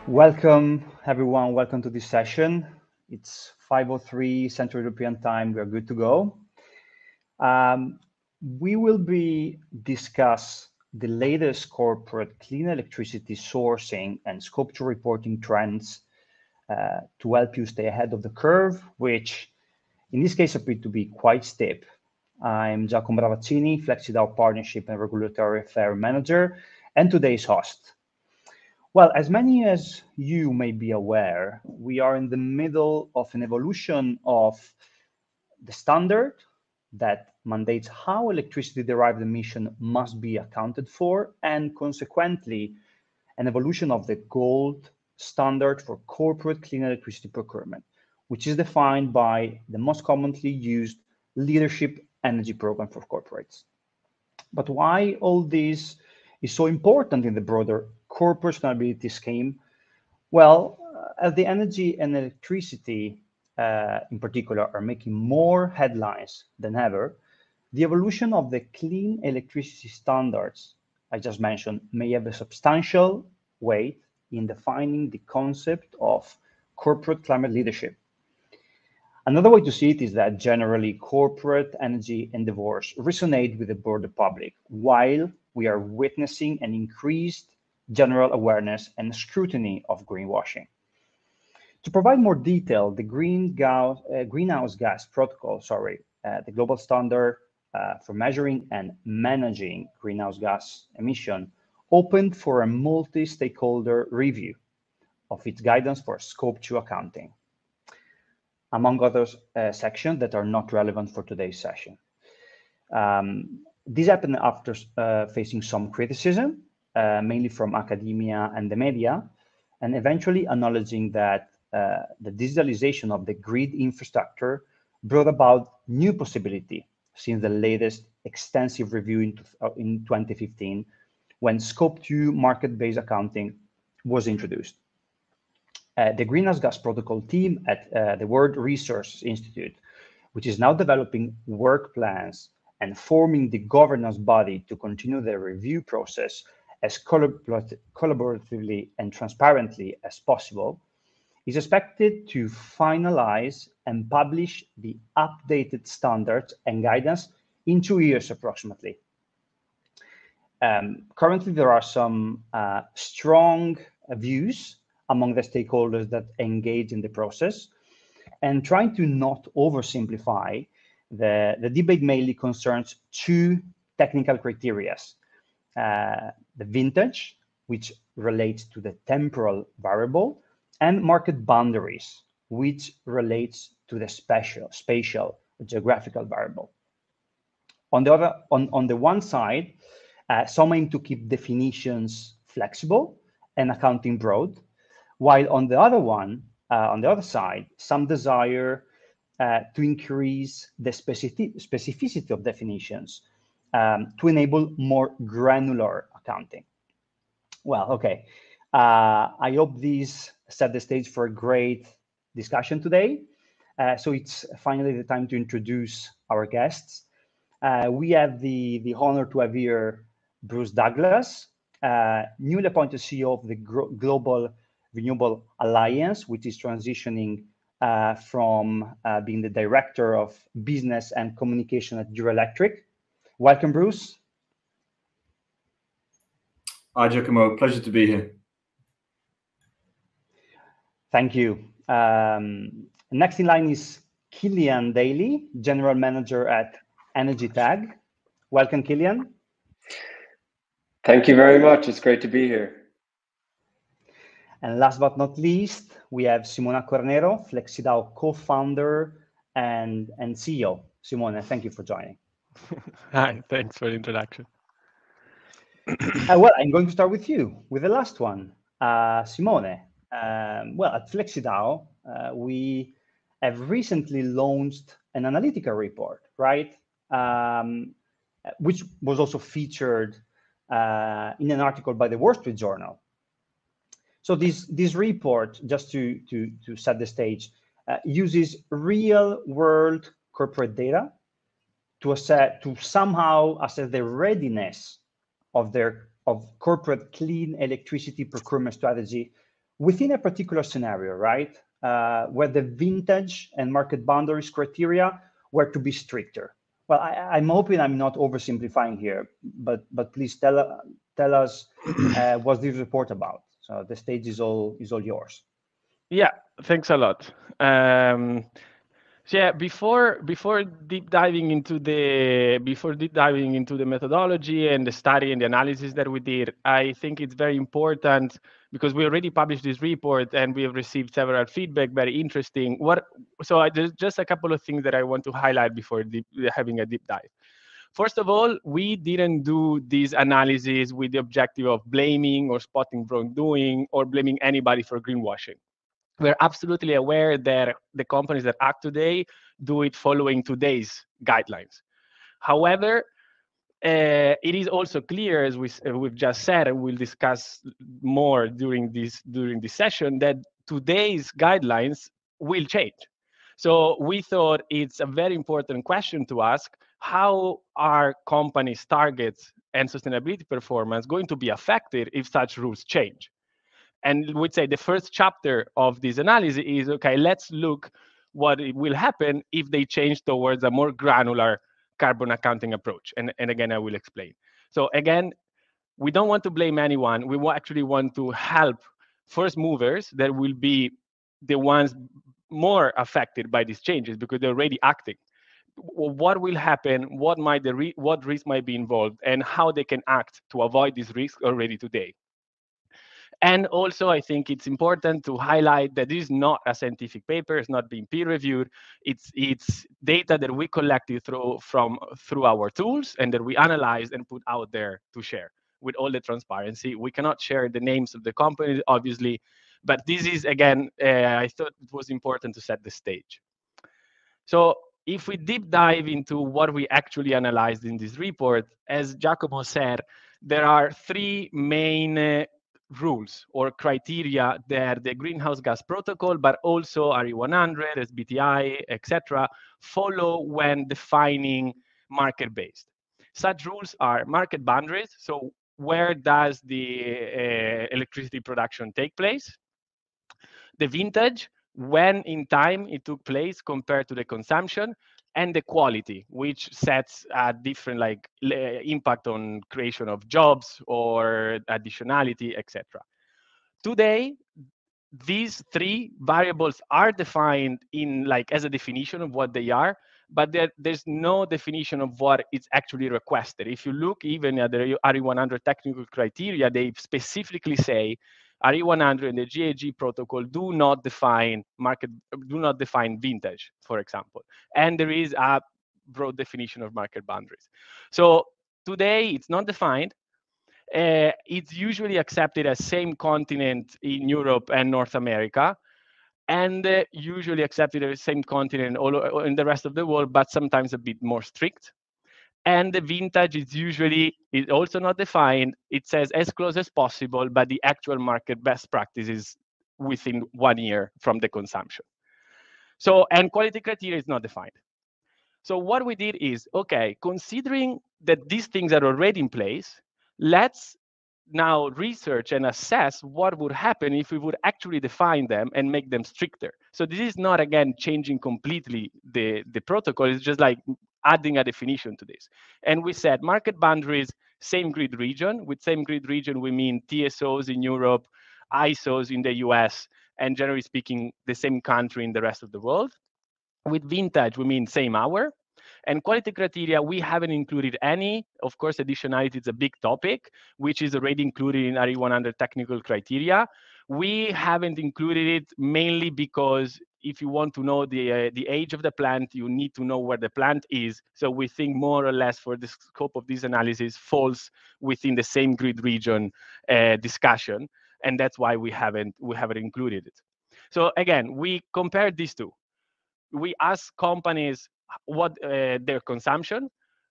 Welcome, everyone. Welcome to this session. It's 5:03 Central European Time. We are good to go. We will be discuss the latest corporate clean electricity sourcing and Scope 2 reporting trends to help you stay ahead of the curve, which in this case appear to be quite steep. I'm Giacomo Bravaccini, FlexiDAO Partnership and Regulatory Affairs Manager, and today's host. Well, as many as you may be aware, we are in the middle of an evolution of the standard that mandates how electricity-derived emission must be accounted for, and consequently, an evolution of the gold standard for corporate clean electricity procurement, which is defined by the most commonly used leadership energy program for corporates. But why all this is so important in the broader corporate sustainability scheme? Well, as the energy and electricity in particular are making more headlines than ever, the evolution of the clean electricity standards I just mentioned may have a substantial weight in defining the concept of corporate climate leadership. Another way to see it is that generally corporate energy endeavors resonate with the broader public, while we are witnessing an increased general awareness and scrutiny of greenwashing. To provide more detail, the Greenhouse Gas Protocol, the global standard for measuring and managing greenhouse gas emission, opened for a multi-stakeholder review of its guidance for Scope 2 accounting, among other sections that are not relevant for today's session. This happened after facing some criticism, mainly from academia and the media, and eventually acknowledging that the digitalization of the grid infrastructure brought about new possibility since the latest extensive review in 2015, when Scope 2 market-based accounting was introduced. The Greenhouse Gas Protocol team at the World Resources Institute, which is now developing work plans and forming the governance body to continue the review process as collaboratively and transparently as possible, is expected to finalize and publish the updated standards and guidance in 2 years approximately. Currently, there are some strong views among the stakeholders that engage in the process, and trying to not oversimplify, the debate mainly concerns two technical criteria. The vintage, which relates to the temporal variable, and market boundaries, which relates to the spatial geographical variable. On the one side, some aim to keep definitions flexible and accounting broad, while on the other side, some desire to increase the specificity of definitions to enable more granular accounting. Well, okay. I hope these set the stage for a great discussion today. So it's finally the time to introduce our guests. We have the honor to have here Bruce Douglas, newly appointed CEO of the Global Renewable Alliance, which is transitioning from being the Director of Business and Communication at Euroelectric. Welcome, Bruce. Hi, Giacomo. Pleasure to be here. Thank you. Next in line is Killian Daly, General Manager at EnergyTag. Welcome, Killian. Thank you very much. It's great to be here. And last but not least, we have Simona Cornero, FlexiDAO co-founder and CEO. Simona, thank you for joining. Hi, thanks for the introduction. Well, I'm going to start with you, with the last one. Simone, well, at FlexiDAO, we have recently launched an analytical report, right? Which was also featured in an article by the Wall Street Journal. So this report, just to set the stage, uses real-world corporate data to somehow assess the readiness of corporate clean electricity procurement strategy within a particular scenario, right, where the vintage and market boundaries criteria were to be stricter. Well, I'm hoping I'm not oversimplifying here, but please tell us what's this report about. So the stage is all yours. Yeah, thanks a lot. So yeah, before deep diving into the methodology and the study and the analysis that we did, I think it's very important because we already published this report and we have received several feedback, very interesting. There's just a couple of things that I want to highlight before having a deep dive. First of all, we didn't do this analysis with the objective of blaming or spotting wrongdoing or blaming anybody for greenwashing. We're absolutely aware that the companies that act today do it following today's guidelines. However, it is also clear, as we've just said, and we'll discuss more during this session, that today's guidelines will change. So we thought it's a very important question to ask: how are companies' targets and sustainability performance going to be affected if such rules change? And we'd say the first chapter of this analysis is, okay, let's look what will happen if they change towards a more granular carbon accounting approach. And again, I will explain. So again, we don't want to blame anyone. We actually want to help first movers that will be the ones more affected by these changes because they're already acting. What will happen, what risk might be involved, and how they can act to avoid these risks already today. And also, I think it's important to highlight that this is not a scientific paper. It's not being peer-reviewed. It's data that we collected through our tools and that we analyzed and put out there to share with all the transparency. We cannot share the names of the companies, obviously, but this is, again, I thought it was important to set the stage. So if we deep dive into what we actually analyzed in this report, as Giacomo said, there are three main rules or criteria that the greenhouse gas protocol, but also RE100, SBTi, etc., follow when defining market-based. Such rules are market boundaries, so where does the electricity production take place? The vintage, when in time it took place compared to the consumption, and the quality, which sets a different impact on creation of jobs or additionality, etc. Today, these three variables are defined in as a definition of what they are, but there's no definition of what is actually requested. If you look even at the RE100 technical criteria, they specifically say RE100 and the GHG protocol do not define vintage, for example. And there is a broad definition of market boundaries. So today it's not defined. It's usually accepted as same continent in Europe and North America, and usually accepted as same continent all in the rest of the world, but sometimes a bit more strict. And the vintage is also not defined. It says as close as possible, but the actual market best practice is within 1 year from the consumption. So, and quality criteria is not defined. So what we did is, okay, considering that these things are already in place, let's now research and assess what would happen if we would actually define them and make them stricter. So this is not, again, changing completely the protocol. It's just like adding a definition to this. And we said market boundaries, same grid region. With same grid region, we mean TSOs in Europe, ISOs in the US, and generally speaking, the same country in the rest of the world. With vintage, we mean same hour. And quality criteria, we haven't included any. Of course, additionality is a big topic, which is already included in RE100 technical criteria. We haven't included it mainly because if you want to know the age of the plant, you need to know where the plant is. So we think more or less for the scope of this analysis falls within the same grid region discussion. And that's why we haven't included it. So again, we compared these two. We ask companies what their consumption,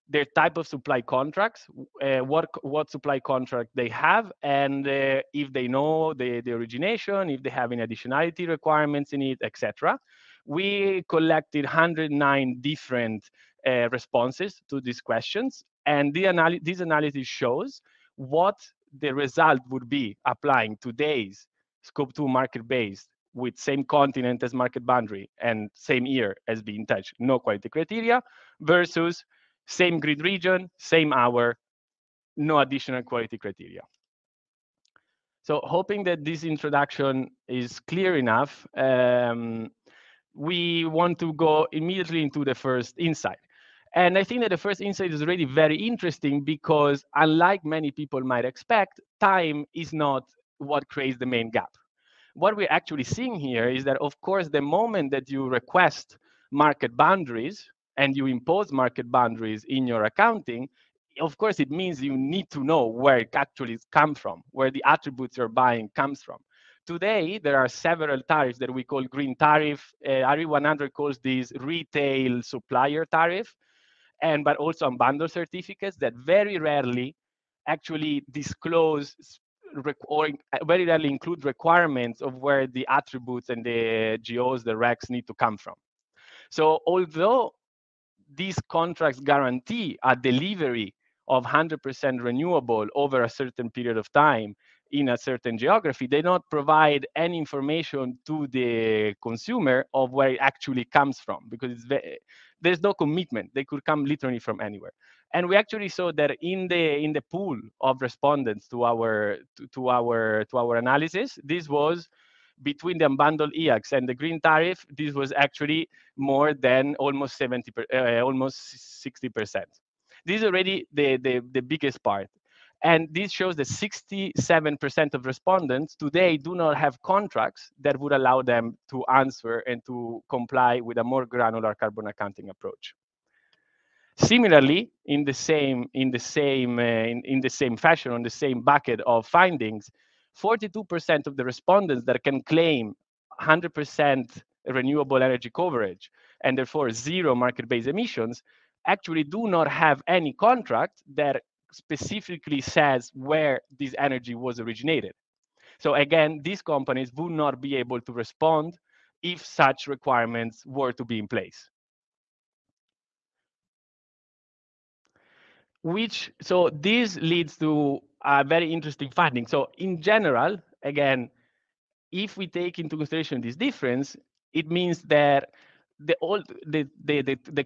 their type of supply contracts, what supply contract they have, and if they know the origination, if they have any additionality requirements in it, etc. We collected 109 different responses to these questions, and this analysis shows what the result would be applying today's Scope 2 market-based with same continent as market boundary and same year as vintage, no quality criteria, versus same grid region, same hour, no additional quality criteria. So hoping that this introduction is clear enough, we want to go immediately into the first insight. And I think that the first insight is really very interesting because unlike many people might expect, time is not what creates the main gap. What we're actually seeing here is that, of course, the moment that you request market boundaries and you impose market boundaries in your accounting, of course, it means you need to know where it actually comes from, where the attributes you're buying comes from. Today, there are several tariffs that we call green tariff. RE100 calls this retail supplier tariff, but also unbundled certificates that very rarely actually disclose or very rarely include requirements of where the attributes and the GOs, the recs need to come from. So although these contracts guarantee a delivery of 100% renewable over a certain period of time in a certain geography, they don't provide any information to the consumer of where it actually comes from, because there's no commitment. They could come literally from anywhere. And we actually saw that in the pool of respondents to our analysis, this was between the unbundled EACs and the green tariff, this was actually more than almost 60%. This is already the biggest part. And this shows that 67% of respondents today do not have contracts that would allow them to answer and to comply with a more granular carbon accounting approach. Similarly, in the same fashion, on the same bucket of findings, 42% of the respondents that can claim 100% renewable energy coverage and therefore zero market-based emissions actually do not have any contract that specifically says where this energy was originated. So again, these companies would not be able to respond if such requirements were to be in place. So this leads to a very interesting finding. So in general, again, if we take into consideration this difference, it means that the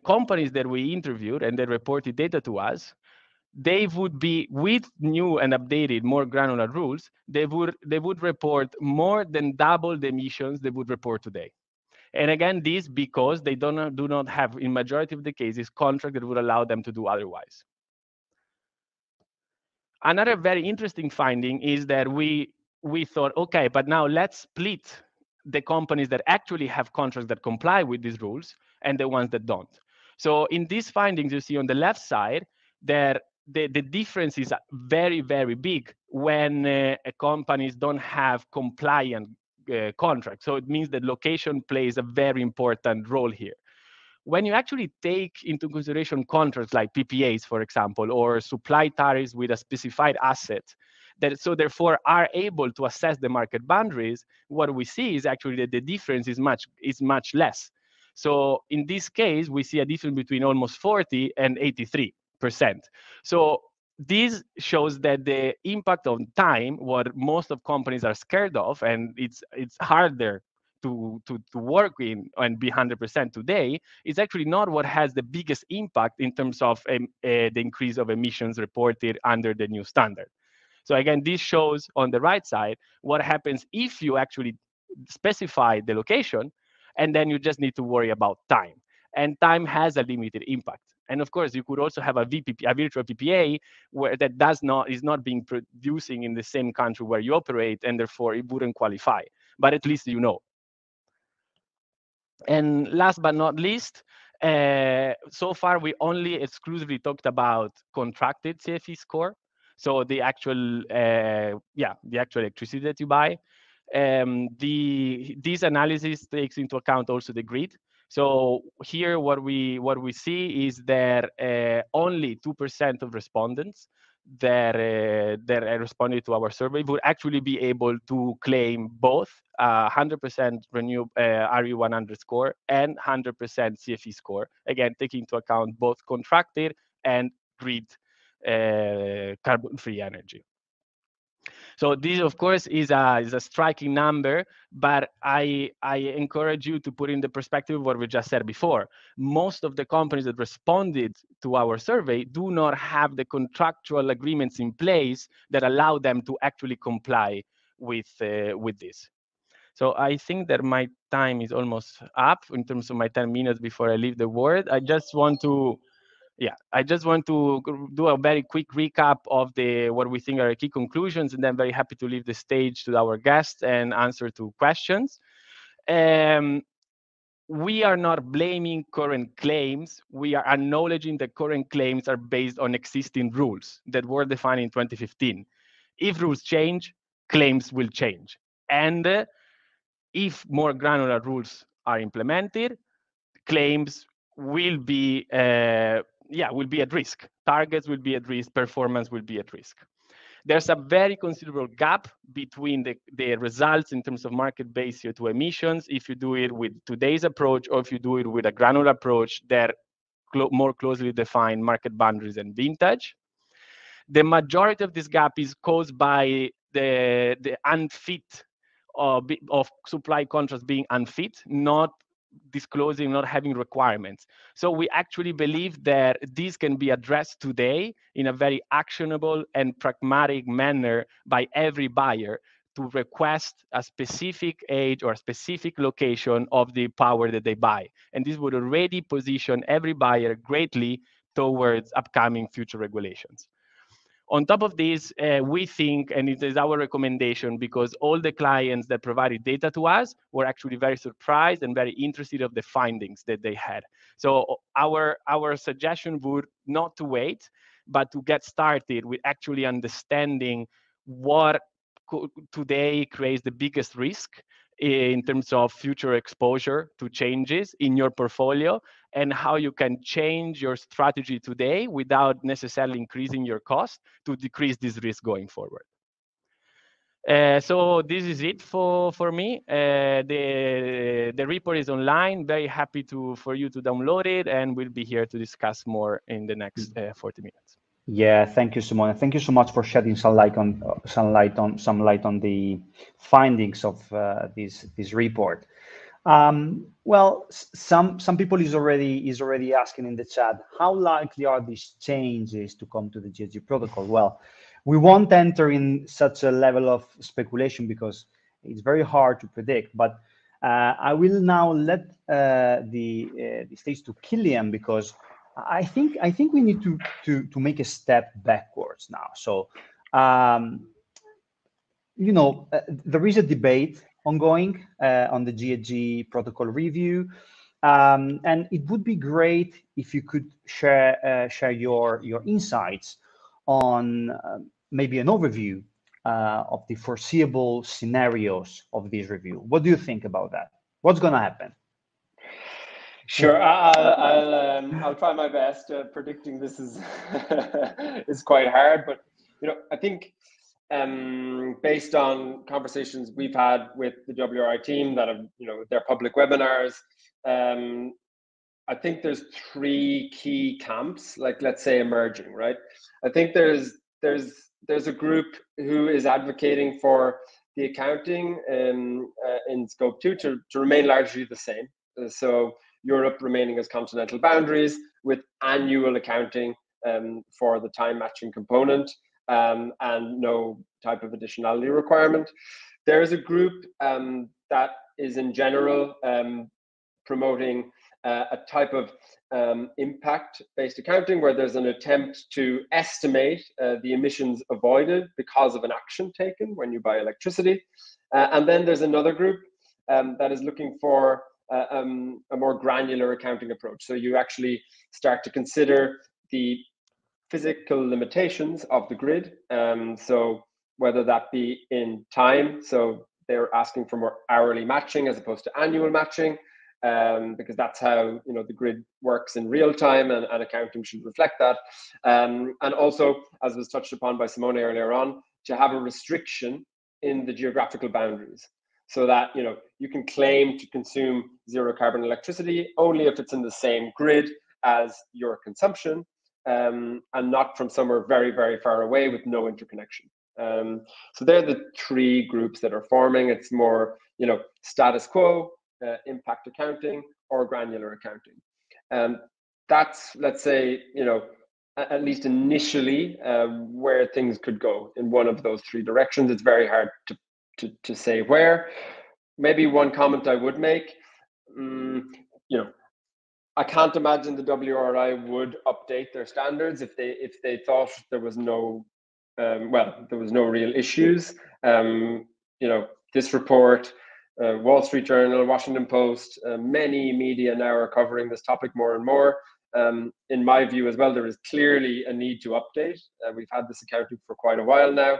companies that we interviewed and that reported data to us, they would be, with new and updated, more granular rules, they would report more than double the emissions they would report today. And again, this because they do not have, in majority of the cases, contract that would allow them to do otherwise. Another very interesting finding is that we thought, okay, but now let's split the companies that actually have contracts that comply with these rules and the ones that don't. So in these findings, you see on the left side that the difference is very, very big when companies don't have compliant contracts. So it means that location plays a very important role here. When you actually take into consideration contracts like PPAs, for example, or supply tariffs with a specified asset, that so therefore are able to assess the market boundaries, what we see is actually that the difference is much less. So in this case, we see a difference between almost 40 and 83%. So this shows that the impact on time, what most of companies are scared of, and it's harder to work in and be 100% today, is actually not what has the biggest impact in terms of the increase of emissions reported under the new standard. So again, this shows on the right side what happens if you actually specify the location, and then you just need to worry about time. And time has a limited impact. And of course, you could also have a virtual PPA where that is not being producing in the same country where you operate, and therefore it wouldn't qualify. But at least you know. And last but not least, so far we only exclusively talked about contracted CFE score. So the actual, the actual electricity that you buy. This analysis takes into account also the grid. So here, what we see is that only 2% of respondents that responded to our survey would actually be able to claim both 100% renewable RE100 score and 100% CFE score. Again, taking into account both contracted and grid carbon-free energy. So this, of course, is a striking number, but I encourage you to put in the perspective of what we just said before. Most of the companies that responded to our survey do not have the contractual agreements in place that allow them to actually comply with this. So I think that my time is almost up in terms of my 10 minutes before I leave the word. I just want to do a very quick recap of what we think are key conclusions, and then very happy to leave the stage to our guests and answer to questions. We are not blaming current claims. We are acknowledging that current claims are based on existing rules that were defined in 2015. If rules change, claims will change. And if more granular rules are implemented, claims will be at risk. Targets will be at risk. Performance will be at risk. There's a very considerable gap between the results in terms of market-based CO2 emissions if you do it with today's approach or if you do it with a granular approach that more closely define market boundaries and vintage. The majority of this gap is caused by the unfit of supply contracts being unfit, not disclosing, not having requirements. So we actually believe that this can be addressed today in a very actionable and pragmatic manner by every buyer to request a specific age or a specific location of the power that they buy. And this would already position every buyer greatly towards upcoming future regulations. On top of this, we think, and it is our recommendation, because all the clients that provided data to us were actually very surprised and very interested of the findings that they had. So our suggestion would not to wait, but to get started with actually understanding what today creates the biggest risk in terms of future exposure to changes in your portfolio, and how you can change your strategy today without necessarily increasing your cost to decrease this risk going forward. So this is it for me. The report is online. Very happy for you to download it, and we'll be here to discuss more in the next 40 minutes. Yeah, thank you, Simone. Thank you so much for shedding some light on the findings of this report. Well, some people is already asking in the chat, how likely are these changes to come to the GWEC protocol? Well, we won't enter in such a level of speculation because it's very hard to predict. But I will now let the stage to Killian, because I think we need to make a step backwards now. So there is a debate ongoing on the GWEC protocol review, and it would be great if you could share your insights on maybe an overview of the foreseeable scenarios of this review. What do you think about that? What's going to happen? Sure, I'll try my best. Predicting this is is quite hard, but I think based on conversations we've had with the WRI team that have their public webinars, I think there's three key camps, like let's say emerging, right? I think there's a group who is advocating for the accounting in scope 2 to remain largely the same. So Europe remaining as continental boundaries with annual accounting for the time matching component and no type of additionality requirement. There is a group that is in general promoting a type of impact-based accounting where there's an attempt to estimate the emissions avoided because of an action taken when you buy electricity. And then there's another group that is looking for a more granular accounting approach. So you actually start to consider the physical limitations of the grid. So whether that be in time, so they're asking for more hourly matching as opposed to annual matching, because that's how the grid works in real time, and accounting should reflect that. And also, as was touched upon by Simone earlier on, to have a restriction in the geographical boundaries, so that you can claim to consume zero carbon electricity only if it's in the same grid as your consumption, and not from somewhere very, very far away with no interconnection. So they're the three groups that are forming. It's more, status quo, impact accounting, or granular accounting. That's, let's say, at least initially, where things could go in one of those three directions. It's very hard to say where. Maybe one comment I would make, I can't imagine the WRI would update their standards if they thought there was no real issues. This report, Wall Street Journal, Washington Post, many media now are covering this topic more and more. In my view as well, there is clearly a need to update. We've had this accounting for quite a while now.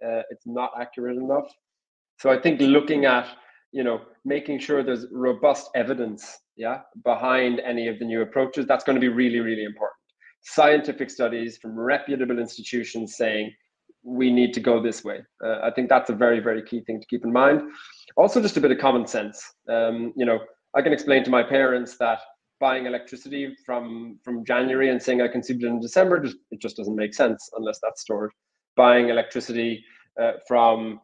It's not accurate enough. So I think looking at, making sure there's robust evidence, behind any of the new approaches, that's going to be really, really important. Scientific studies from reputable institutions saying we need to go this way. I think that's a very, very key thing to keep in mind. Also, just a bit of common sense. I can explain to my parents that buying electricity from January and saying I consumed it in December, it just doesn't make sense unless that's stored. Buying electricity from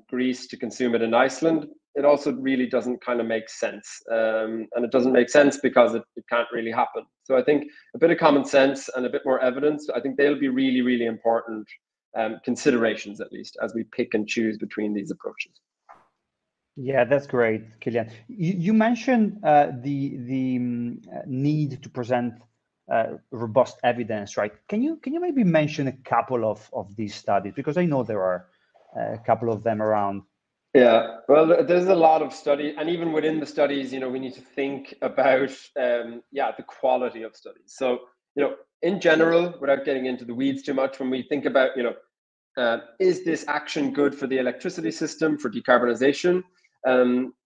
Greece to consume it in Iceland, it also really doesn't kind of make sense. And it doesn't make sense because it can't really happen. So I think a bit of common sense and a bit more evidence, I think they'll be really, really important considerations, at least, as we pick and choose between these approaches. Yeah, that's great, Killian. You mentioned the need to present robust evidence, right? Can you maybe mention a couple of these studies? Because I know there are a couple of them around. Yeah, well, there's a lot of studies, and even within the studies, we need to think about, the quality of studies. So, in general, without getting into the weeds too much, when we think about, is this action good for the electricity system, for decarbonization?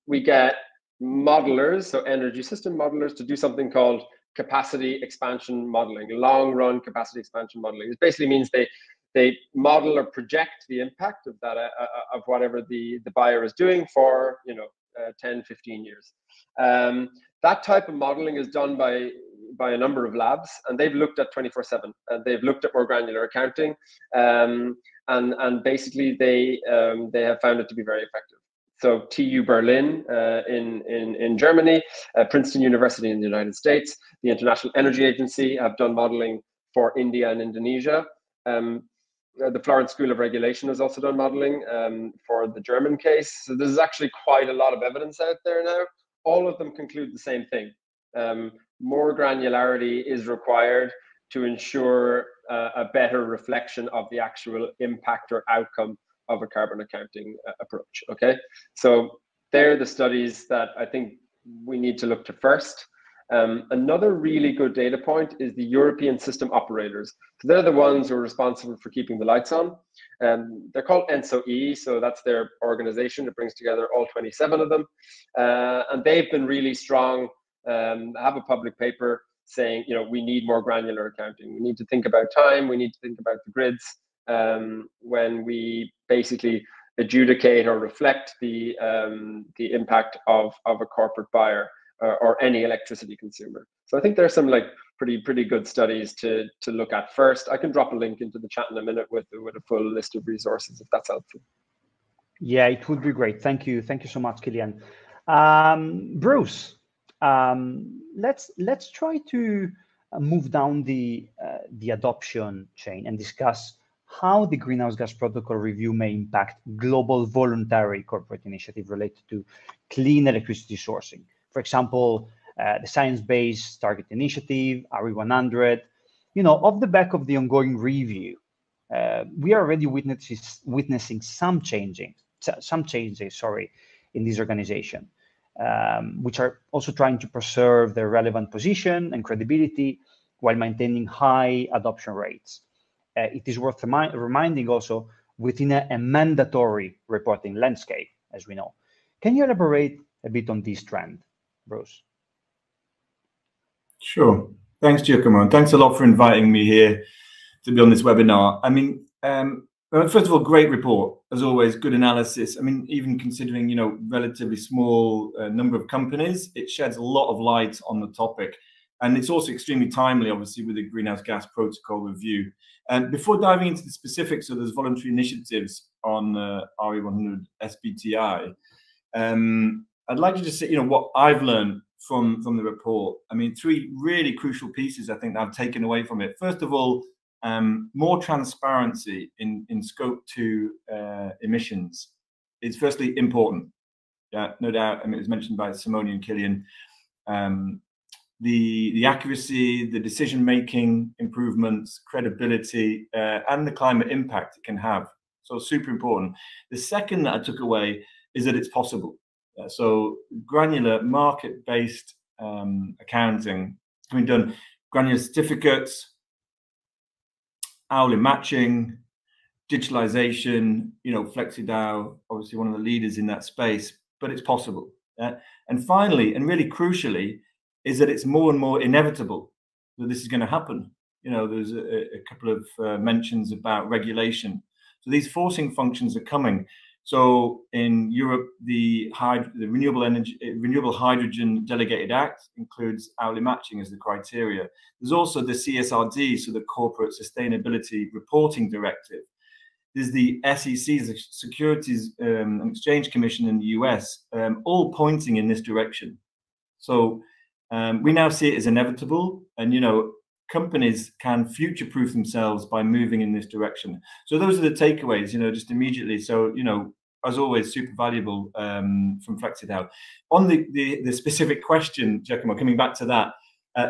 We get modelers, so energy system modelers, to do something called capacity expansion modeling, long-run capacity expansion modeling. It basically means they model or project the impact of that of whatever the buyer is doing for 10, 15 years. That type of modeling is done by a number of labs, and they've looked at 24/7. They've looked at more granular accounting, and basically they have found it to be very effective. So TU Berlin in Germany, Princeton University in the United States, the International Energy Agency have done modeling for India and Indonesia. The Florence School of Regulation has also done modeling for the German case. So there's actually quite a lot of evidence out there now. All of them conclude the same thing. More granularity is required to ensure a better reflection of the actual impact or outcome of a carbon accounting approach. Okay, so they're the studies that I think we need to look to first. Another really good data point is the European system operators. So they're the ones who are responsible for keeping the lights on. They're called ENSO-E, so that's their organization that brings together all 27 of them. And they've been really strong, have a public paper saying, we need more granular accounting. We need to think about time. We need to think about the grids when we basically adjudicate or reflect the impact of a corporate buyer or any electricity consumer. So I think there's some pretty good studies to look at first. I can drop a link into the chat in a minute with a full list of resources if that's helpful. Yeah, it would be great. Thank you so much, Killian. Bruce, let's try to move down the adoption chain and discuss how the Greenhouse Gas Protocol review may impact global voluntary corporate initiative related to clean electricity sourcing. For example, the Science Based Target Initiative, RE100. Off the back of the ongoing review, we are already witnessing some changes, in this organization, which are also trying to preserve their relevant position and credibility while maintaining high adoption rates. It is worth reminding also within a mandatory reporting landscape, as we know. Can you elaborate a bit on this trend, Bruce? Sure. Thanks, Giacomo. And thanks a lot for inviting me here to be on this webinar. I mean, first of all, great report. As always, good analysis. I mean, even considering, relatively small number of companies, it sheds a lot of light on the topic. And it's also extremely timely, obviously, with the Greenhouse Gas Protocol review. And before diving into the specifics of those voluntary initiatives on RE100 SBTI, I'd like to just say, what I've learned from the report. I mean, 3 really crucial pieces I think that I've taken away from it. First of all, more transparency in Scope 2 emissions is firstly important. Yeah, no doubt. I mean, it was mentioned by Simone and Killian. The accuracy, the decision-making improvements, credibility, and the climate impact it can have. So super important. The second that I took away is that it's possible. So granular market-based accounting can be done. Granular certificates, hourly matching, digitalization, FlexiDAO, obviously one of the leaders in that space, but it's possible. And finally, and really crucially, is that it's more and more inevitable that this is going to happen. There's a couple of mentions about regulation. So these forcing functions are coming. So in Europe, the Renewable Hydrogen Delegated Act includes hourly matching as the criteria. There's also the CSRD, so the Corporate Sustainability Reporting Directive. There's the SEC, the Securities and Exchange Commission in the US, all pointing in this direction. So we now see it as inevitable, and companies can future-proof themselves by moving in this direction. So those are the takeaways, just immediately. So as always, super valuable from FlexiDAO. On the specific question, Giacomo, coming back to that.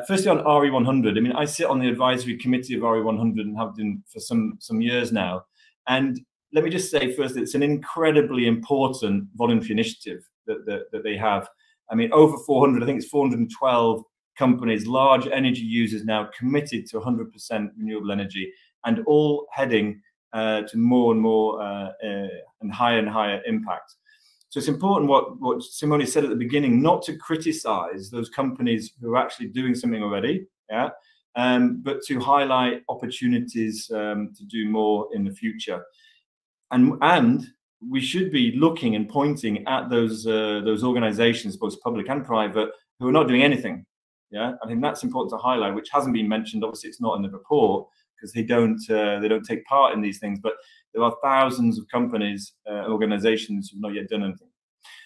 Firstly, on RE100, I mean, I sit on the advisory committee of RE100 and have been for some years now. And let me just say first, it's an incredibly important voluntary initiative that they have. I mean, over 400, I think it's 412 companies, large energy users now committed to 100% renewable energy, and all heading to more and more and higher impact. So it's important what Simone said at the beginning, not to criticize those companies who are actually doing something already, but to highlight opportunities to do more in the future. And we should be looking and pointing at those organizations, both public and private, who are not doing anything. I think that's important to highlight, which hasn't been mentioned. Obviously, it's not in the report because they don't take part in these things. But there are thousands of companies, organizations who've not yet done anything.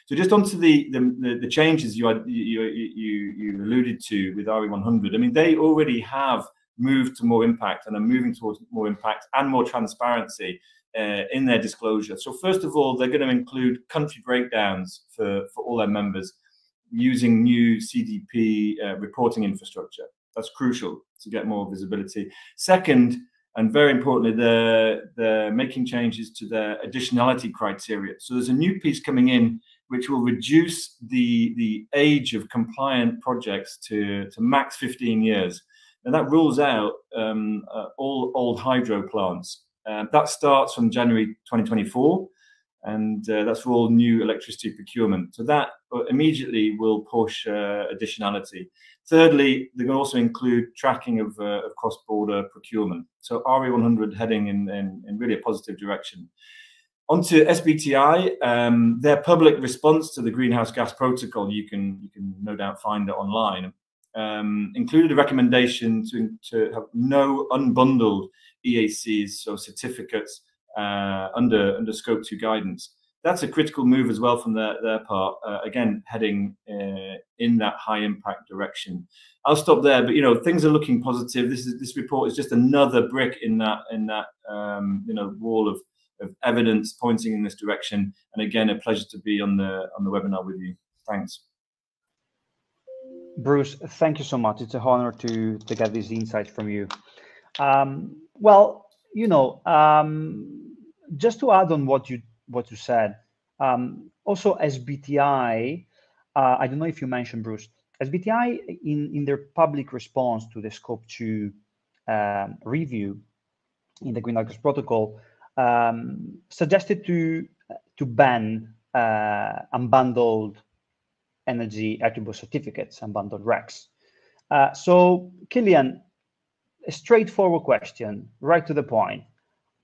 So just onto the changes you alluded to with RE100. I mean, they already have moved to more impact and are moving towards more impact and more transparency in their disclosure. So first of all, they're going to include country breakdowns for all their members using new CDP reporting infrastructure. That's crucial to get more visibility. Second, and very importantly, they're making changes to their additionality criteria. So there's a new piece coming in which will reduce the age of compliant projects to max 15 years. And that rules out all old hydro plants. That starts from January 2024, and that's for all new electricity procurement. So that immediately will push additionality. Thirdly, they're going to also include tracking of cross-border procurement. So RE100 heading in really a positive direction. Onto SBTI, their public response to the Greenhouse Gas Protocol, you can no doubt find it online, included a recommendation to have no unbundled EACs, so certificates, under Scope 2 guidance. That's a critical move as well from their part, again, heading in that high impact direction. I'll stop there, but things are looking positive. This report is just another brick in that wall of evidence pointing in this direction. And again, a pleasure to be on the webinar with you. Thanks. Bruce, thank you so much. It's an honor to get these insights from you. Well, just to add on what you said, also SBTI, I don't know if you mentioned, Bruce, SBTI in their public response to the Scope 2 review in the Greenhouse Gas Protocol suggested to ban unbundled energy attribute certificates, unbundled RECs. So, Killian, a straightforward question, right to the point.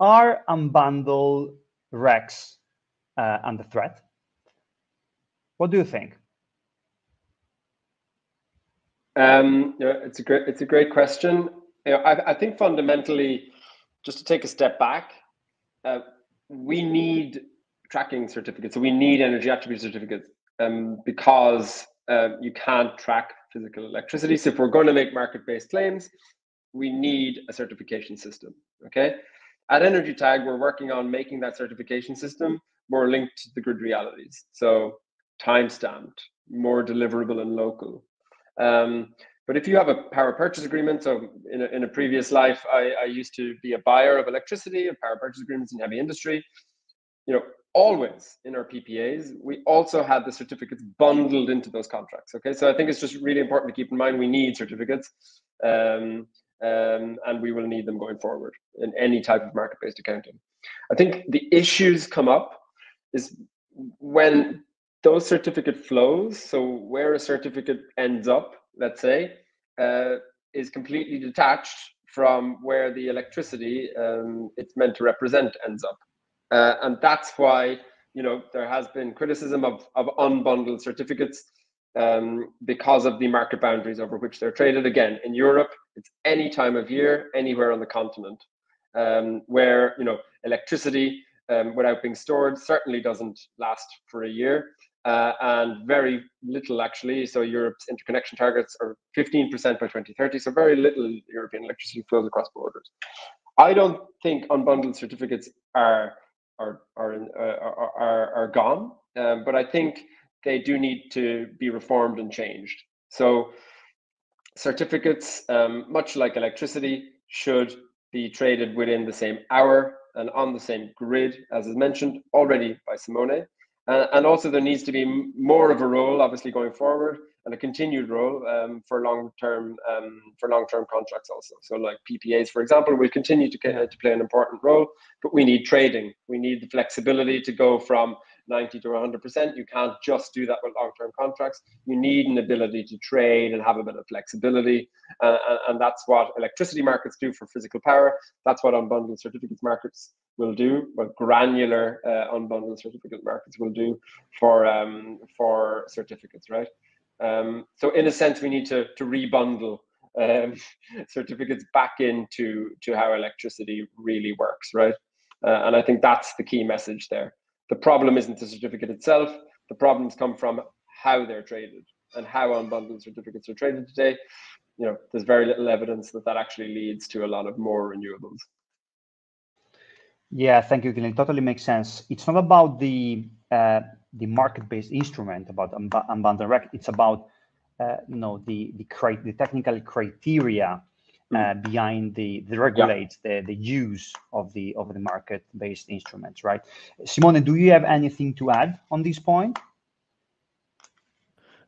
Are unbundled RECs under threat? What do you think? It's a great question. I think fundamentally, just to take a step back, we need tracking certificates. So we need energy attribute certificates because you can't track physical electricity. So if we're going to make market-based claims, we need a certification system. Okay. At EnergyTag, we're working on making that certification system more linked to the grid realities. So time-stamped, more deliverable and local. But if you have a power purchase agreement, so in a previous life, I used to be a buyer of electricity and power purchase agreements in heavy industry. Always in our PPAs, we also had the certificates bundled into those contracts. Okay, so I think it's just really important to keep in mind we need certificates, and we will need them going forward in any type of market-based accounting. I think the issues come up is when those certificate flows, so where a certificate ends up, let's say, is completely detached from where the electricity it's meant to represent ends up. And that's why there has been criticism of unbundled certificates because of the market boundaries over which they're traded. Again, in Europe, it's any time of year, anywhere on the continent, where electricity without being stored certainly doesn't last for a year, and very little actually. So Europe's interconnection targets are 15% by 2030. So very little European electricity flows across borders. I don't think unbundled certificates are gone, but I think they do need to be reformed and changed. So certificates, much like electricity, should be traded within the same hour and on the same grid, as is mentioned already by Simone. And also there needs to be more of a role, obviously, going forward, and a continued role for long-term contracts also. So like PPAs, for example, will continue to play an important role, but we need trading. We need the flexibility to go from 90 to 100%. You can't just do that with long-term contracts. You need an ability to trade and have a bit of flexibility. And that's what electricity markets do for physical power. That's what unbundled certificates markets will do, what granular unbundled certificate markets will do for certificates, right? So in a sense, we need to rebundle certificates back into how electricity really works, right? And I think that's the key message there. The problem isn't the certificate itself. The problems come from how they're traded and how unbundled certificates are traded today. There's very little evidence that actually leads to a lot of more renewables. Yeah, thank you, Killian. Totally makes sense. It's not about the market-based instrument, about unbundled rec. It's about the technical criteria behind the regulates the use of the market-based instruments, right? Simone, do you have anything to add on this point?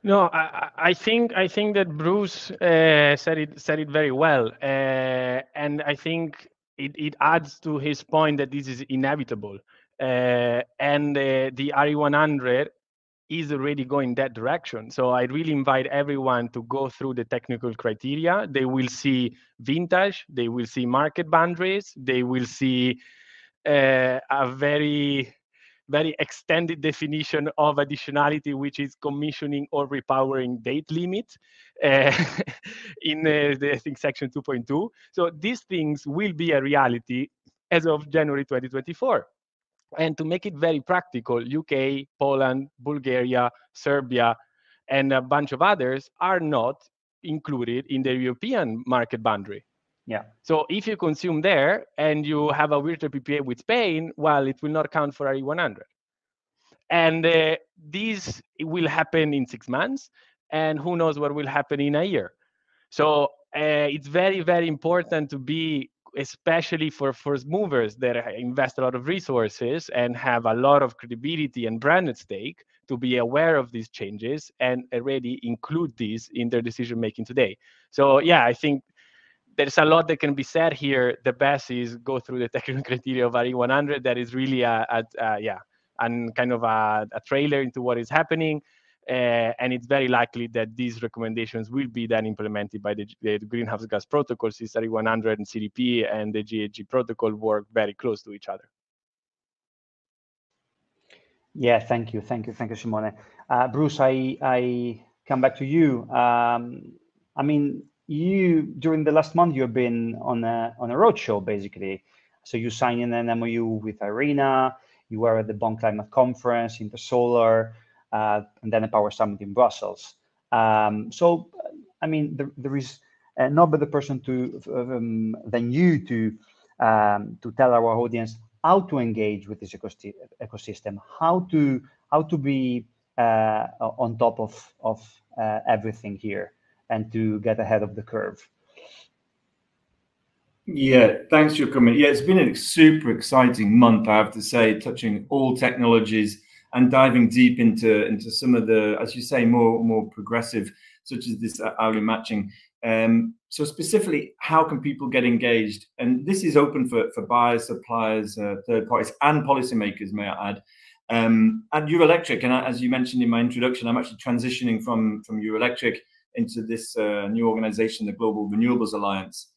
No, I think that Bruce said it very well, and I think it adds to his point that this is inevitable, and the RE100 is already going that direction. So I really invite everyone to go through the technical criteria. They will see vintage, they will see market boundaries, they will see a very extended definition of additionality, which is commissioning or repowering date limit in I think section 2.2. So these things will be a reality as of January 2024. And to make it very practical, UK, Poland, Bulgaria, Serbia, and a bunch of others are not included in the European market boundary. Yeah. So if you consume there and you have a virtual PPA with Spain, well, it will not count for RE100. And this will happen in 6 months, and who knows what will happen in a year. So it's very, very important to be, especially for first movers that invest a lot of resources and have a lot of credibility and brand at stake, to be aware of these changes and already include these in their decision making today. So yeah, I think there's a lot that can be said here. The best is go through the technical criteria of RE100. That is really and kind of a trailer into what is happening. And it's very likely that these recommendations will be then implemented by the greenhouse gas protocols, since RE100 and CDP and the GHG protocol work very close to each other. Yeah, thank you, Simone. Bruce, I come back to you. I mean, you during the last month you've been on a roadshow basically. So you signed in an MOU with IRENA. You were at the Bonn Climate Conference, Intersolar, and then a Power Summit in Brussels. So, I mean, there is no better person than you to tell our audience how to engage with this ecosystem, how to be on top of everything here, and to get ahead of the curve. Yeah, thanks for your comment. Yeah, it's been a super exciting month, I have to say, touching all technologies and diving deep into some of the, as you say, more progressive, such as this hourly matching. So specifically, how can people get engaged? And this is open for buyers, suppliers, third parties, and policymakers, may I add. At Eurelectric, and as you mentioned in my introduction, I'm actually transitioning from Eurelectric into this new organization, the Global Renewables Alliance.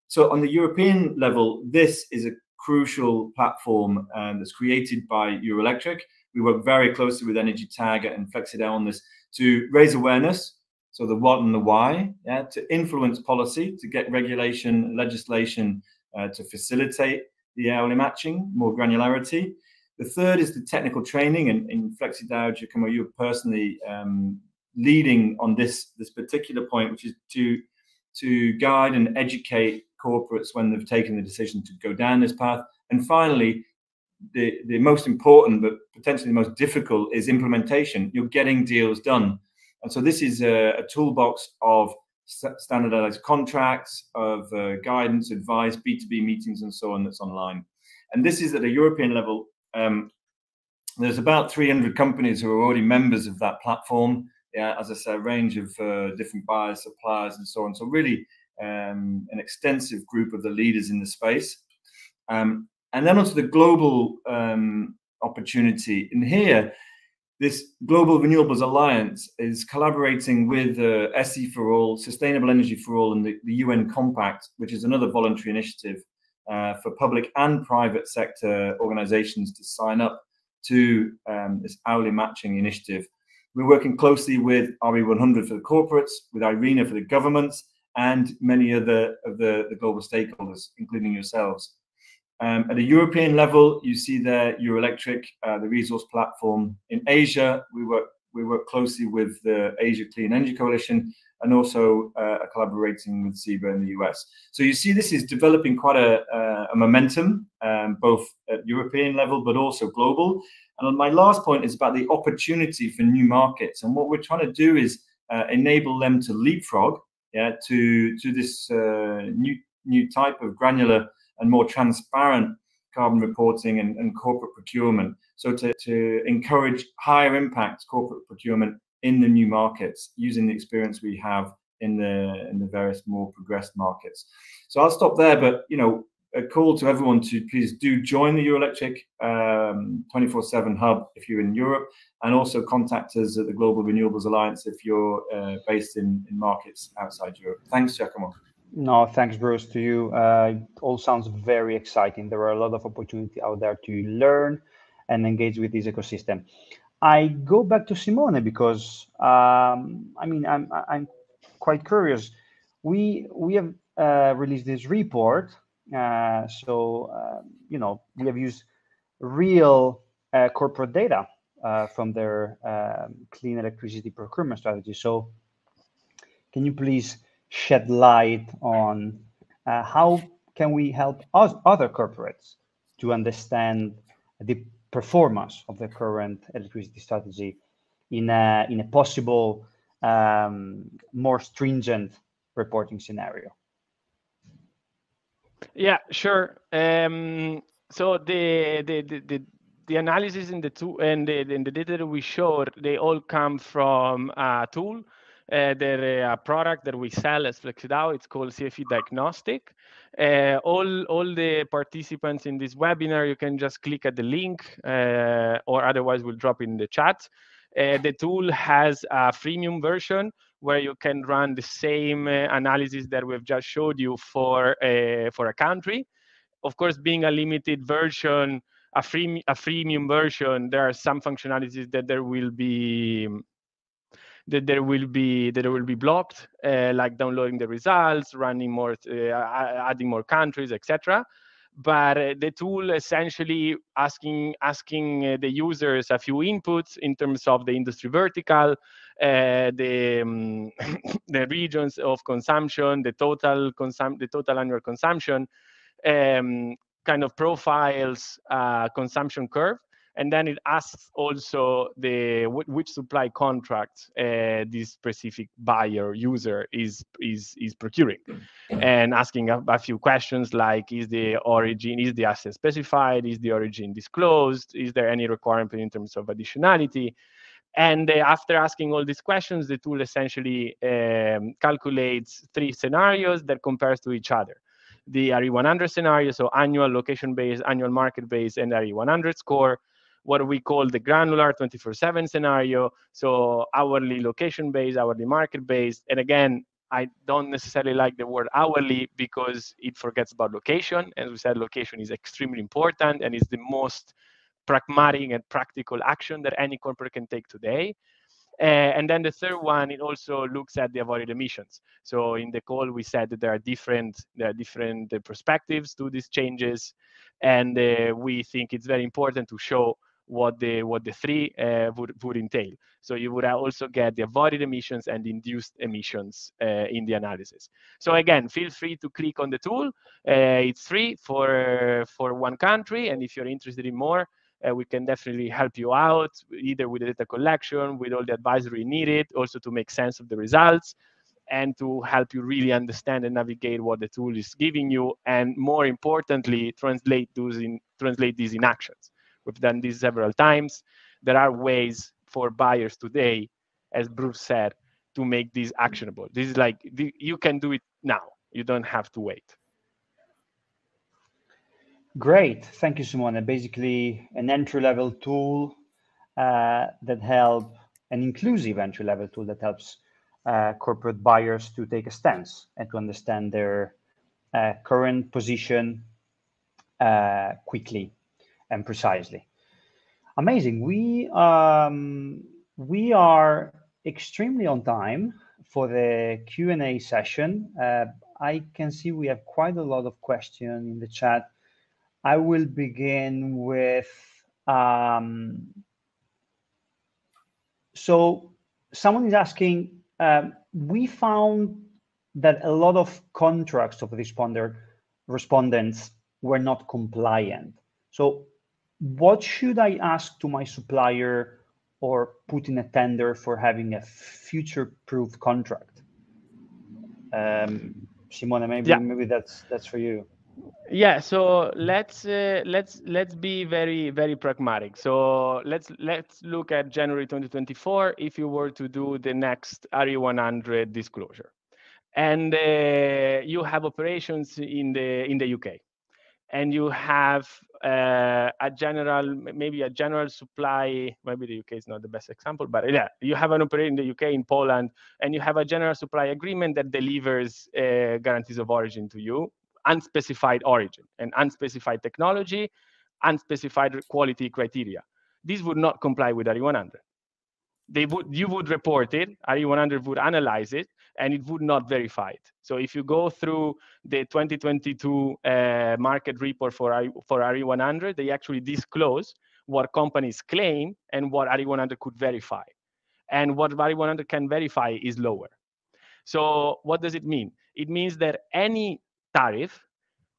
So on the European level, this is a crucial platform that's created by Eurelectric. We work very closely with EnergyTag and FlexiDAO on this to raise awareness, so the what and the why, yeah, to influence policy, to get regulation, legislation to facilitate the hourly matching, more granularity. The third is the technical training, and in FlexiDAO, Giacomo, you're personally leading on this particular point, which is to guide and educate corporates when they've taken the decision to go down this path. And finally, the most important, but potentially the most difficult, is implementation. You're getting deals done. And so this is a toolbox of standardized contracts, of guidance, advice, B2B meetings, and so on that's online. And this is at a European level. There's about 300 companies who are already members of that platform. Yeah, as I said, a range of different buyers, suppliers, and so on. So really an extensive group of the leaders in the space. And then onto the global opportunity. In here, this Global Renewables Alliance is collaborating with SE for All, Sustainable Energy for All, and the UN Compact, which is another voluntary initiative for public and private sector organizations to sign up to this hourly matching initiative. We're working closely with RE100 for the corporates, with IRENA for the governments, and many other of the global stakeholders, including yourselves. At a European level, you see there Eurelectric, the resource platform. In Asia, we work closely with the Asia Clean Energy Coalition, and also collaborating with SEBA in the US. So you see this is developing quite a momentum, both at European level, but also global. And my last point is about the opportunity for new markets. And what we're trying to do is enable them to leapfrog, yeah, to this new type of granular and more transparent carbon reporting and corporate procurement. So to encourage higher impact corporate procurement in the new markets, using the experience we have in the various more progressed markets. So I'll stop there, but a call to everyone to please do join the Eurelectric 24/7 hub if you're in Europe, and also contact us at the Global Renewables Alliance if you're based in markets outside Europe. Thanks, Giacomo. No, thanks, Bruce, to you. It all sounds very exciting. There are a lot of opportunity out there to learn and engage with this ecosystem. I go back to Simone because I mean I'm quite curious. We have released this report, so we have used real corporate data from their clean electricity procurement strategy. So, can you please shed light on how can we help other corporates to understand the performance of the current electricity strategy in a possible more stringent reporting scenario? Yeah, sure. So the analysis in the the data that we showed, they all come from a tool. They're a product that we sell as FlexiDAO. It's called CFE Diagnostic. All the participants in this webinar, you can just click at the link, or otherwise we'll drop in the chat. The tool has a freemium version where you can run the same analysis that we've just showed you for a country. Of course, being a limited version, a freemium version, there are some functionalities that there will be that there will be blocked, like downloading the results, running more, adding more countries, etc. But the tool essentially asking the users a few inputs in terms of the industry vertical, the regions of consumption, the total annual consumption, kind of profiles consumption curve, and then it asks also which supply contract this specific buyer user is procuring, and asking a few questions like, is the asset specified, is the origin disclosed, is there any requirement in terms of additionality. And after asking all these questions, the tool essentially calculates 3 scenarios that compares to each other. The RE100 scenario, so annual location-based, annual market-based, and RE100 score. What we call the granular 24/7 scenario, so hourly location-based, hourly market-based. And again, I don't necessarily like the word hourly because it forgets about location. As we said, location is extremely important and is the most pragmatic and practical action that any corporate can take today. And then the third one, it also looks at the avoided emissions. So in the call, we said that there are different perspectives to these changes, and we think it's very important to show what the 3 would entail. So you would also get the avoided emissions and induced emissions in the analysis. So again, feel free to click on the tool. It's free for one country, and if you're interested in more, we can definitely help you out, either with the data collection, with all the advisory needed, also to make sense of the results, and to help you really understand and navigate what the tool is giving you, and more importantly, translate these in actions. We've done this several times. There are ways for buyers today, as Bruce said, to make this actionable. This is like, you can do it now. You don't have to wait. Great. Thank you, Simone. Basically, an entry-level tool that helps, an inclusive entry-level tool that helps corporate buyers to take a stance and to understand their current position quickly and precisely. Amazing. We are extremely on time for the Q&A session. I can see we have quite a lot of questions in the chat. I will begin with, so someone is asking, we found that a lot of contracts of respondents were not compliant. So what should I ask to my supplier or put in a tender for having a future-proof contract? Simone, maybe that's for you. Yeah, so let's be very, very pragmatic. So let's look at January 2024. If you were to do the next RE100 disclosure, and you have operations in the UK, and you have a general supply. Maybe the UK is not the best example, but yeah, you have an operation in the UK, in Poland, and you have a general supply agreement that delivers guarantees of origin to you. Unspecified origin and unspecified technology, unspecified quality criteria. These would not comply with RE100. You would report it, RE100 would analyze it, and it would not verify it. So if you go through the 2022 market report for RE100, they actually disclose what companies claim and what RE100 could verify. And what RE100 can verify is lower. So what does it mean? It means that any tariff,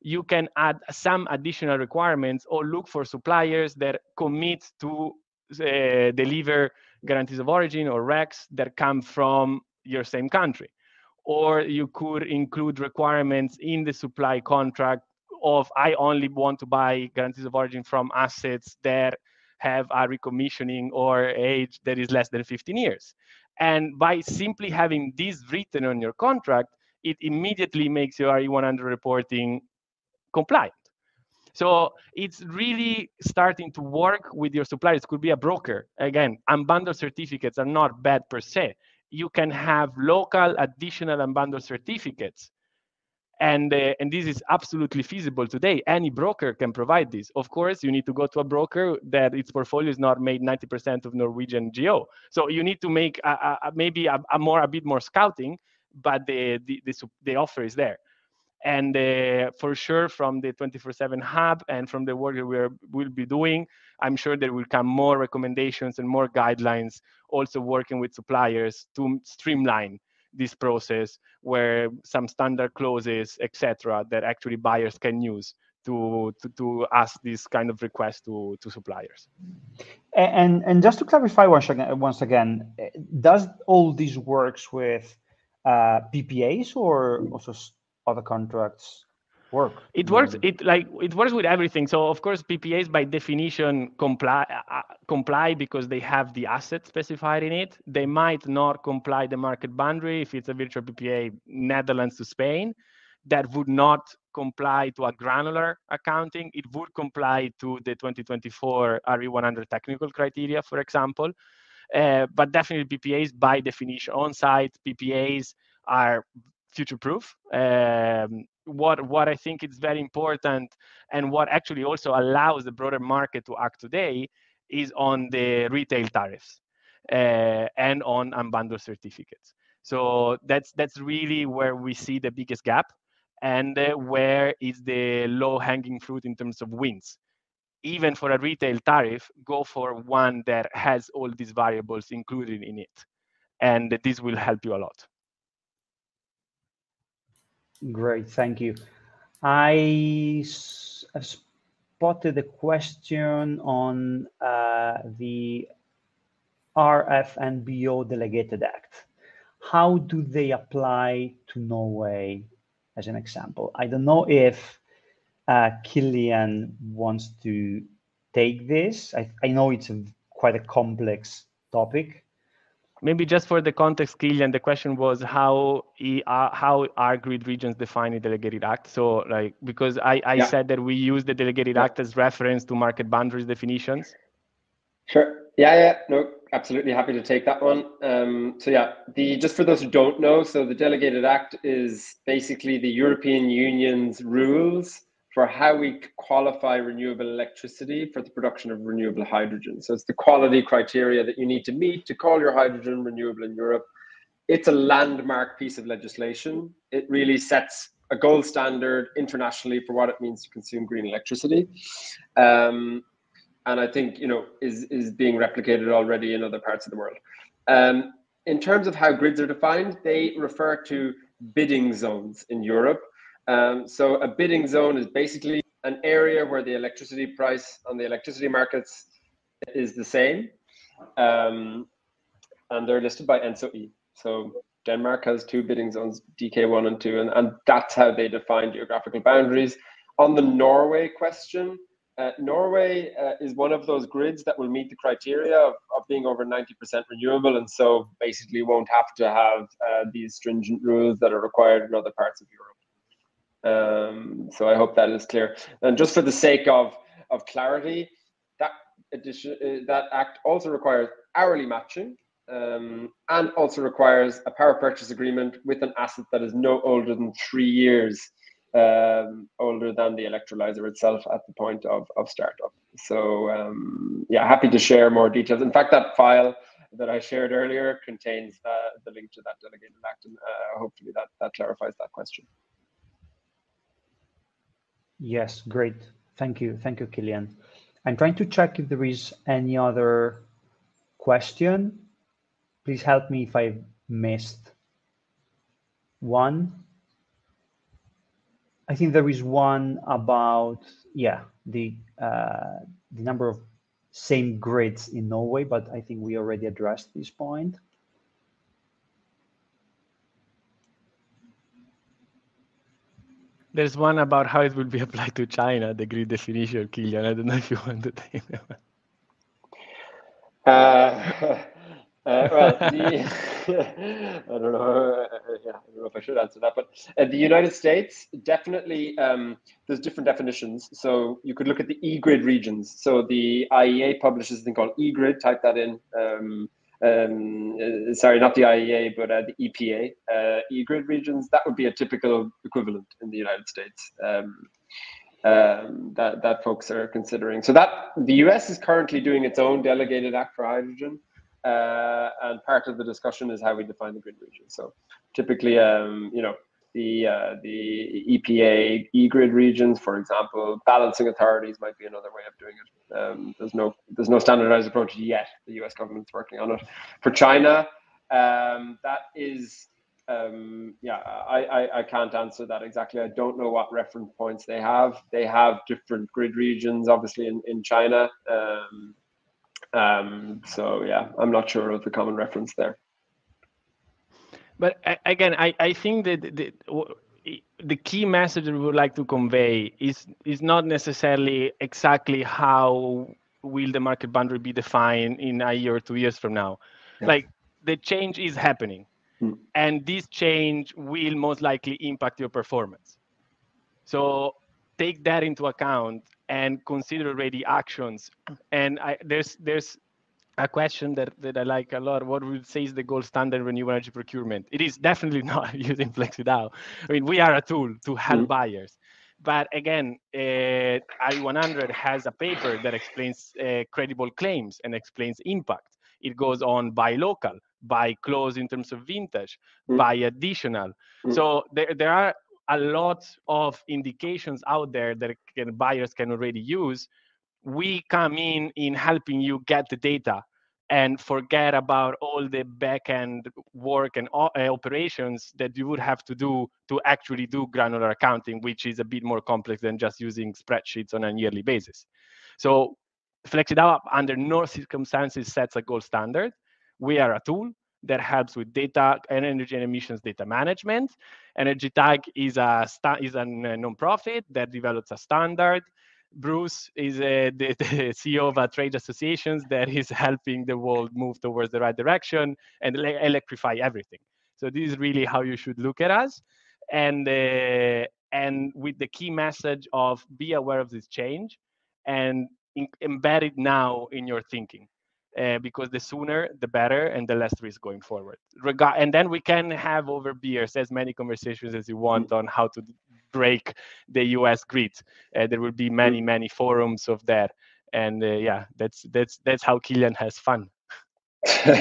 you can add some additional requirements or look for suppliers that commit to deliver guarantees of origin or RECs that come from your same country. Or you could include requirements in the supply contract of, I only want to buy guarantees of origin from assets that have a recommissioning or age that is less than 15 years. And by simply having this written on your contract, it immediately makes your RE100 reporting compliant. So it's really starting to work with your suppliers. It could be a broker. Again, unbundled certificates are not bad per se. You can have local additional unbundled certificates And this is absolutely feasible today. Any broker can provide this. Of course, you need to go to a broker that its portfolio is not made 90% of Norwegian GO. So you need to make maybe a bit more scouting, but the offer is there. And for sure, from the 24/7 hub and from the work that we'll be doing, I'm sure there will come more recommendations and more guidelines, also working with suppliers to streamline this process, where some standard clauses, etc., that actually buyers can use to ask this kind of request to suppliers. And just to clarify once again, does all this works with PPAs or also other contracts work? It works. It works with everything. So of course, PPAs by definition comply because they have the asset specified in it. They might not comply the market boundary if it's a virtual PPA, Netherlands to Spain. That would not comply to a granular accounting. It would comply to the 2024 RE100 technical criteria, for example. But definitely PPAs by definition, on-site PPAs are future-proof. What I think is very important, and what actually also allows the broader market to act today, is on the retail tariffs and on unbundled certificates. So that's really where we see the biggest gap, and where is the low-hanging fruit in terms of wins. Even for a retail tariff, go for one that has all these variables included in it, and this will help you a lot. Great, thank you. I spotted a question on the RFNBO Delegated Act. How do they apply to Norway, as an example? I don't know if Killian wants to take this. I know it's quite a complex topic. Maybe just for the context, Killian, the question was how are grid regions defined in the Delegated Act? So, because I said that we use the Delegated Act as reference to market boundaries definitions. Sure. Yeah. No, absolutely happy to take that one. So yeah, just for those who don't know, so the Delegated Act is basically the European Union's rules for how we qualify renewable electricity for the production of renewable hydrogen. So it's the quality criteria that you need to meet to call your hydrogen renewable in Europe. It's a landmark piece of legislation. It really sets a gold standard internationally for what it means to consume green electricity. And I think, is being replicated already in other parts of the world. In terms of how grids are defined, they refer to bidding zones in Europe. So a bidding zone is basically an area where the electricity price on the electricity markets is the same. And they're listed by ENTSO-E. So Denmark has 2 bidding zones, DK1 and 2, and that's how they define geographical boundaries. On the Norway question, Norway is one of those grids that will meet the criteria of being over 90% renewable, and so basically won't have to have these stringent rules that are required in other parts of Europe. So I hope that is clear. And just for the sake of clarity, that act also requires hourly matching, and also requires a power purchase agreement with an asset that is no older than 3 years older than the electrolyzer itself at the point of startup. So yeah, happy to share more details. In fact, that file that I shared earlier contains the link to that Delegated Act, and hopefully that clarifies that question. Yes, great. Thank you, Killian. I'm trying to check if there is any other question. Please help me if I missed one. I think there is one about, the number of same grids in Norway, but I think we already addressed this point. There's one about how it will be applied to China, the grid definition, Killian. I don't know if you want to take that one. Well, I don't know. I don't know if I should answer that, but the United States, definitely, there's different definitions. So you could look at the e-grid regions. So the IEA publishes a thing called e-grid. Type that in. sorry, not the IEA, but the EPA, e-grid regions, that would be a typical equivalent in the United States that folks are considering. So that the US is currently doing its own delegated act for hydrogen, and part of the discussion is how we define the grid region. So typically, you know, the EPA e-grid regions, for example, balancing authorities might be another way of doing it. There's no standardized approach yet. The US government's working on it. For China, that is, yeah, I can't answer that exactly. I don't know what reference points they have. They have different grid regions, obviously, in China. So yeah, I'm not sure of the common reference there. But again, I think that the key message that we would like to convey is not necessarily exactly how will the market boundary be defined in a year or 2 years from now. Yeah. Like, the change is happening, and this change will most likely impact your performance. So take that into account and consider already actions. And there's a question that I like a lot. What would say is the gold standard renewable energy procurement? It is definitely not using FlexiDAO. I mean, we are a tool to help buyers. But again, RE100 has a paper that explains credible claims and explains impact. It goes on buy local, buy close in terms of vintage, buy additional. So there are a lot of indications out there that buyers can already use. We come in helping you get the data and forget about all the back-end work and operations that you would have to do to actually do granular accounting, which is a bit more complex than just using spreadsheets on a yearly basis. So FlexiDAO, under no circumstances, sets a gold standard. We are a tool that helps with data and energy and emissions data management. EnergyTag is a non-profit that develops a standard. Bruce is the CEO of a trade associations that is helping the world move towards the right direction and electrify everything. So this is really how you should look at us, and with the key message of be aware of this change and embed it now in your thinking, because the sooner the better and the less risk going forward. And then we can have over beers as many conversations as you want on how to break the US grid. There will be many forums of that, and yeah, that's how Killian has fun. You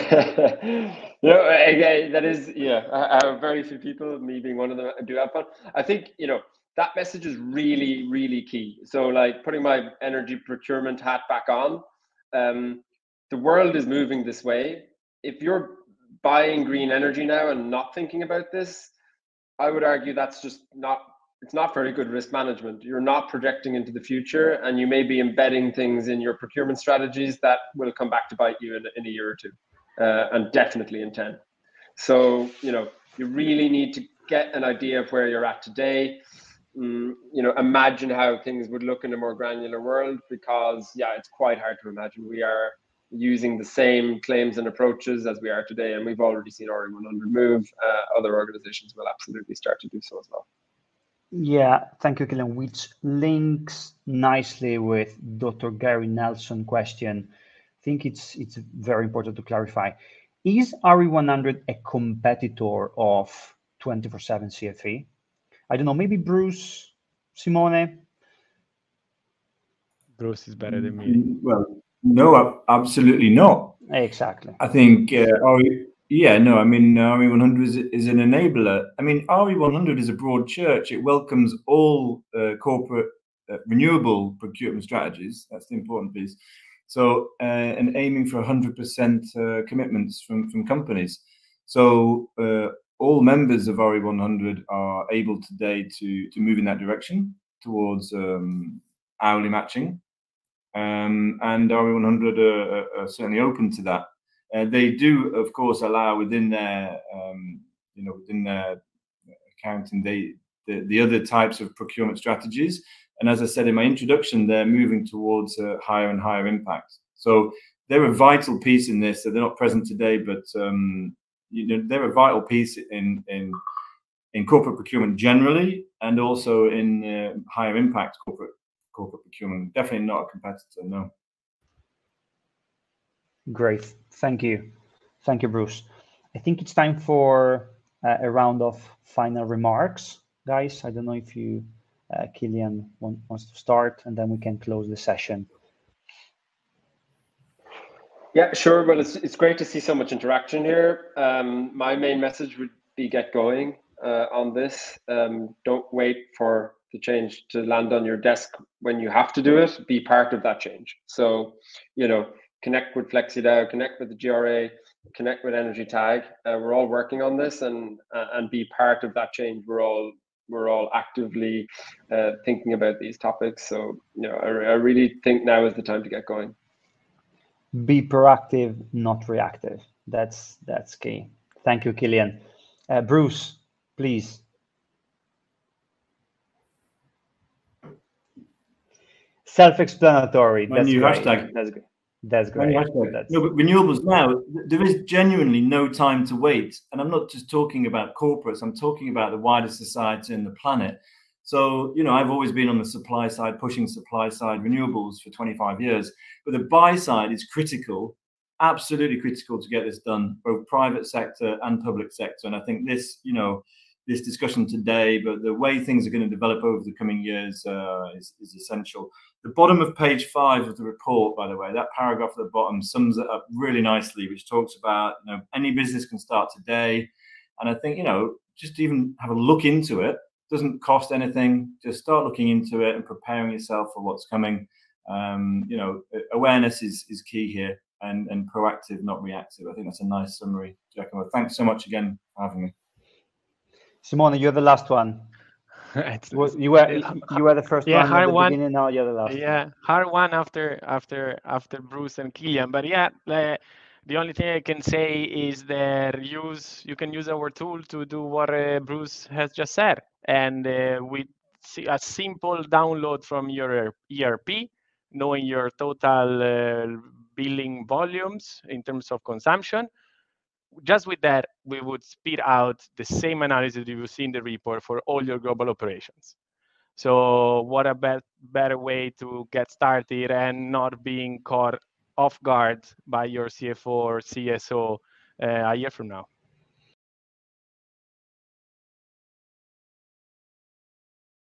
know, again, that is, yeah, I have very few people, me being one of them, do have fun. I think, you know, that message is really, really key. So like putting my energy procurement hat back on, the world is moving this way. If you're buying green energy now and not thinking about this, I would argue that's just it's not very good risk management. You're not projecting into the future, and you may be embedding things in your procurement strategies that will come back to bite you in a year or two, and definitely in 10. So, you know, you really need to get an idea of where you're at today. You know, imagine how things would look in a more granular world, because yeah, it's quite hard to imagine we are using the same claims and approaches as we are today, and we've already seen RE100 move. Other organizations will absolutely start to do so as well. Yeah, thank you, Killian, which links nicely with Dr. Gary Nelson's question. I think it's very important to clarify. Is RE100 a competitor of 24/7 CFE? I don't know, maybe Bruce, Simone? Bruce is better than me. Well, no, absolutely not. Exactly. I think RE100 is an enabler. I mean, RE100 is a broad church. It welcomes all corporate renewable procurement strategies. That's the important piece. So, and aiming for 100% commitments from companies. So, all members of RE100 are able today to move in that direction towards hourly matching. And RE100 are certainly open to that. They do, of course, allow within their, within their accounting, the other types of procurement strategies. And as I said in my introduction, they're moving towards higher and higher impact. So they're a vital piece in this. So they're not present today, but they're a vital piece in corporate procurement generally, and also in higher impact corporate procurement. Definitely not a competitor, no. Great, thank you. Thank you, Bruce. I think it's time for a round of final remarks, guys. I don't know if you, Killian, wants to start, and then we can close the session. Yeah, sure. Well, it's great to see so much interaction here. My main message would be get going on this. Don't wait for the change to land on your desk when you have to do it. Be part of that change. So, you know, connect with FlexiDAO, connect with the GRA, connect with EnergyTag. We're all working on this, and be part of that change. We're all actively thinking about these topics. So, you know, I really think now is the time to get going. Be proactive, not reactive. That's key. Thank you, Killian. Bruce, please. Self-explanatory. My new great. hashtag. That's good. That's great. No, but renewables now, there is genuinely no time to wait. And I'm not just talking about corporates, I'm talking about the wider society and the planet. So, you know, I've always been on the supply side, pushing supply side renewables for 25 years. But the buy side is critical, absolutely critical to get this done, both private sector and public sector. And I think this, you know, this discussion today, but the way things are going to develop over the coming years is essential. The bottom of page 5 of the report, by the way, that paragraph at the bottom sums it up really nicely, which talks about, you know, any business can start today. And I think, you know, just even have a look into it. Doesn't cost anything. Just start looking into it and preparing yourself for what's coming. You know, awareness is key here, and proactive, not reactive. I think that's a nice summary, Giacomo. Thanks so much again for having me. Simone, you're the last one. You were the first one at the beginning. Now you're the last. Yeah, hard one after Bruce and Killian. But yeah, the only thing I can say is that you can use our tool to do what Bruce has just said, and with a simple download from your ERP, knowing your total billing volumes in terms of consumption. Just with that, we would speed out the same analysis you see in the report for all your global operations. So what a better way to get started and not being caught off guard by your CFO or CSO a year from now.